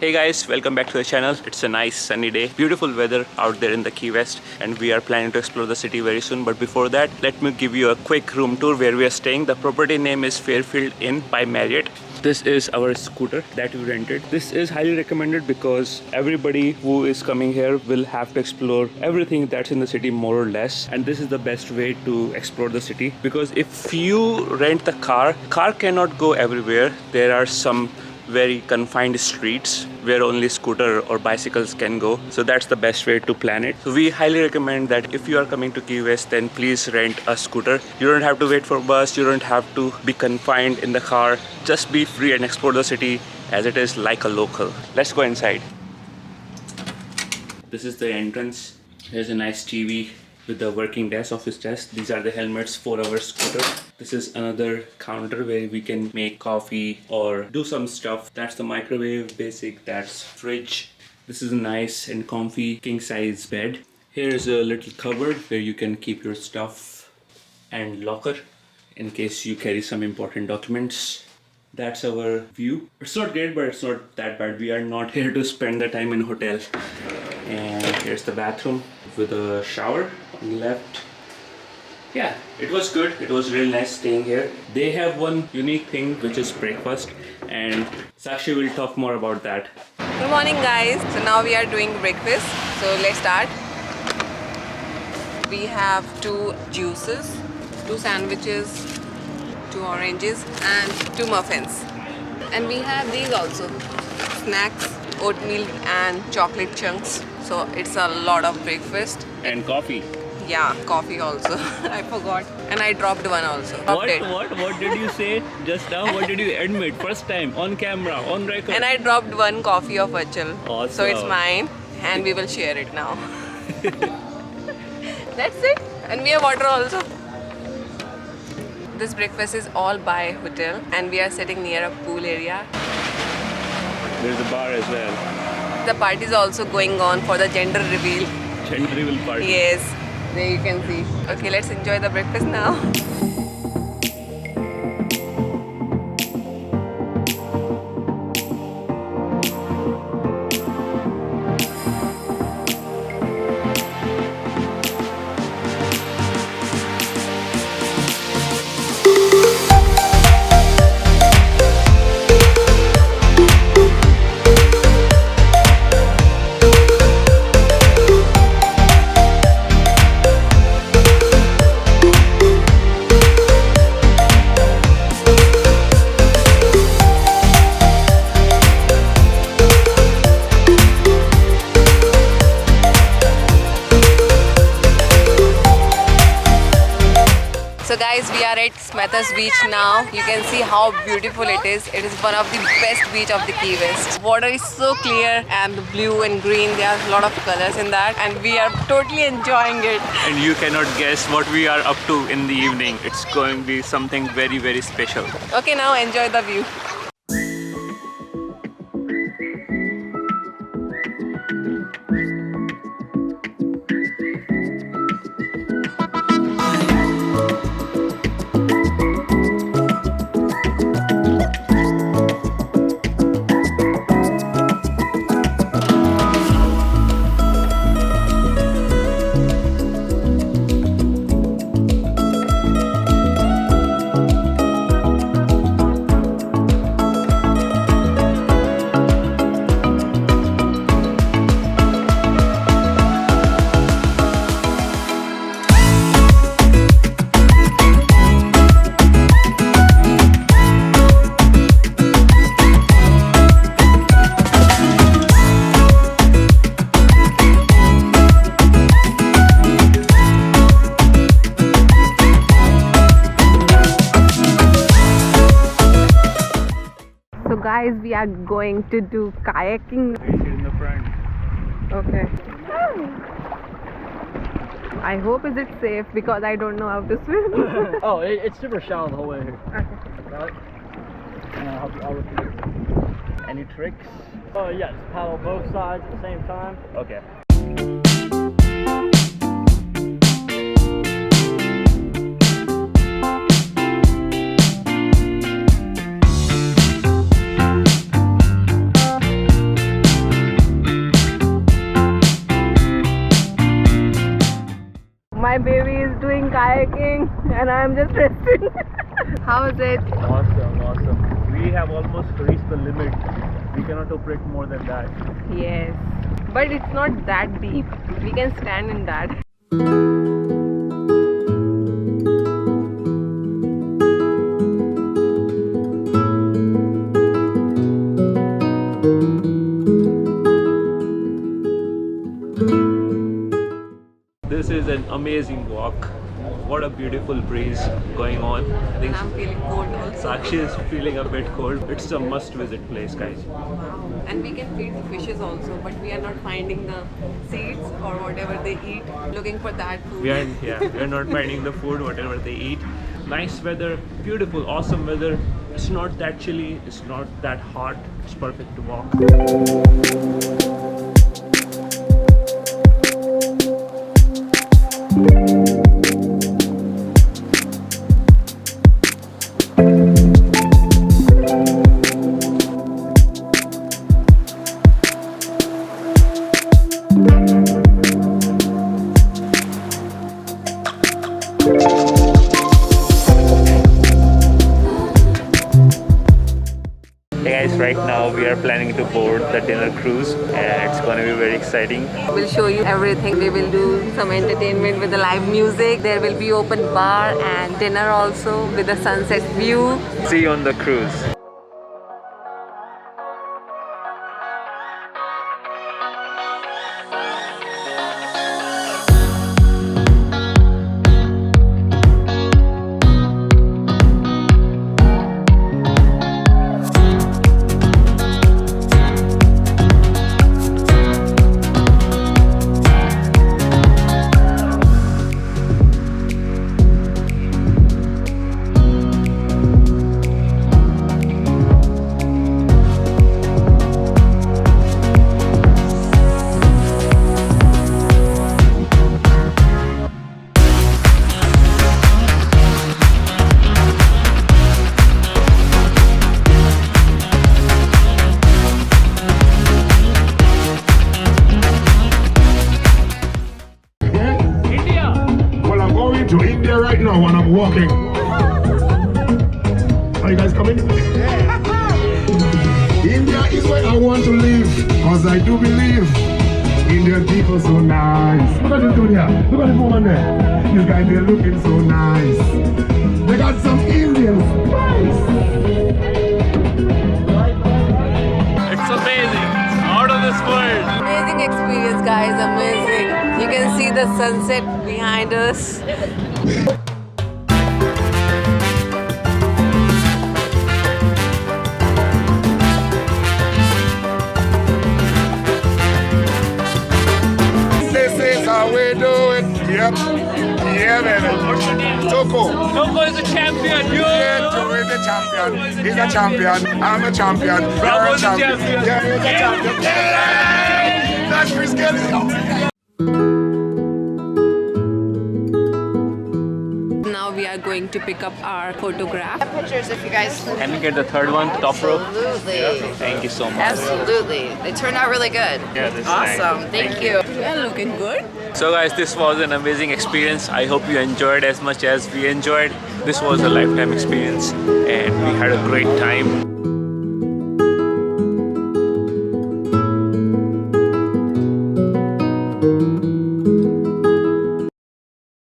Hey guys, welcome back to the channel. It's a nice sunny day, beautiful weather out there in the Key West, and we are planning to explore the city very soon. But before that, let me give you a quick room tour where we are staying. The property name is Fairfield Inn by Marriott. This is our scooter that we rented. This is highly recommended because everybody who is coming here will have to explore everything that's in the city more or less, and this is the best way to explore the city, because if you rent the car cannot go everywhere. There are some very confined streets where only scooter or bicycles can go, so that's the best way to plan it. So we highly recommend that if you are coming to Key West, then please rent a scooter. You don't have to wait for a bus, you don't have to be confined in the car. Just be free and explore the city as it is, like a local. Let's go inside. This is the entrance. There's a nice TV with the working desk, office desk. These are the helmets for our scooter. This is another counter where we can make coffee or do some stuff. That's the microwave, basic, that's fridge. This is a nice and comfy king size bed. Here's a little cupboard where you can keep your stuff, and locker in case you carry some important documents. That's our view. It's not great, but it's not that bad. We are not here to spend the time in hotel. And here's the bathroom with a shower on the left. Yeah, it was good. It was really nice staying here. They have one unique thing, which is breakfast, and Sakshi will talk more about that. Good morning, guys. So now we are doing breakfast. So let's start. We have 2 juices, 2 sandwiches, 2 oranges and 2 muffins. And we have these also, snacks, oatmeal and chocolate chunks. So it's a lot of breakfast. And coffee. Yeah, coffee also. I forgot. And I dropped one also. What did you say just now? What did you admit? First time, on camera, on record. And I dropped one coffee of Achal. Awesome. So it's mine and we will share it now. That's it. And we have water also. This breakfast is all by hotel and we are sitting near a pool area. There's a bar as well. The party is also going on for the gender reveal. Gender reveal party. Yes, there you can see. Okay, let's enjoy the breakfast now. So guys, we are at Smathers Beach now. You can see how beautiful it is. It is one of the best beach of the Key West. Water is so clear and the blue and green, there are a lot of colors in that and we are totally enjoying it. And you cannot guess what we are up to in the evening. It's going to be something very, very special. Okay, now enjoy the view. So guys, we are going to do kayaking. In the front. Okay. I hope is it safe because I don't know how to swim. Oh, it's super shallow the whole way here. Okay. Got it? And I'll help you out with you. Any tricks? Oh, yeah, just paddle both sides at the same time. Okay. baby is doing kayaking and I'm just resting. How is it? Awesome, awesome. We have almost reached the limit. We cannot operate more than that. Yes, but it's not that deep. We can stand in that. This is an amazing walk. What a beautiful breeze going on. I think I'm feeling cold also. Sakshi is feeling a bit cold. It's a must-visit place, guys. And we can feed the fishes also, but we are not finding the seeds or whatever they eat. Looking for that food. We are not finding the food, whatever they eat. Nice weather, beautiful, awesome weather. It's not that chilly, it's not that hot. It's perfect to walk. Hey guys, right now we are planning to board the dinner cruise and it's going to be very exciting. We'll show you everything. We will do some entertainment with the live music. There will be open bar and dinner also with the sunset view. See you on the cruise. To India right now when I'm walking. Are you guys coming? India is where I want to live, cause I do believe Indian people so nice. Look at this dude here. Look at this woman there. These guys, they're looking so nice. They got some Indian spice. It's amazing. Out of this world. Amazing experience, guys. Amazing. You can see the sunset behind us. This is how we do it. Yep. Yeah, baby. Toko. Toko is a champion. Yeah, Toko is a champion. He's a champion. I'm a champion. You're a champion. Yeah, he's a champion. Yeah. That's Chris Kelly. Now we are going to pick up our photograph. Pictures if you guys. Can we get the third one, top row? Absolutely. Thank you so much. Absolutely. They turned out really good. Yeah, this is Awesome. nice. Thank you. We are looking good. So guys, this was an amazing experience. I hope you enjoyed as much as we enjoyed. This was a lifetime experience and we had a great time.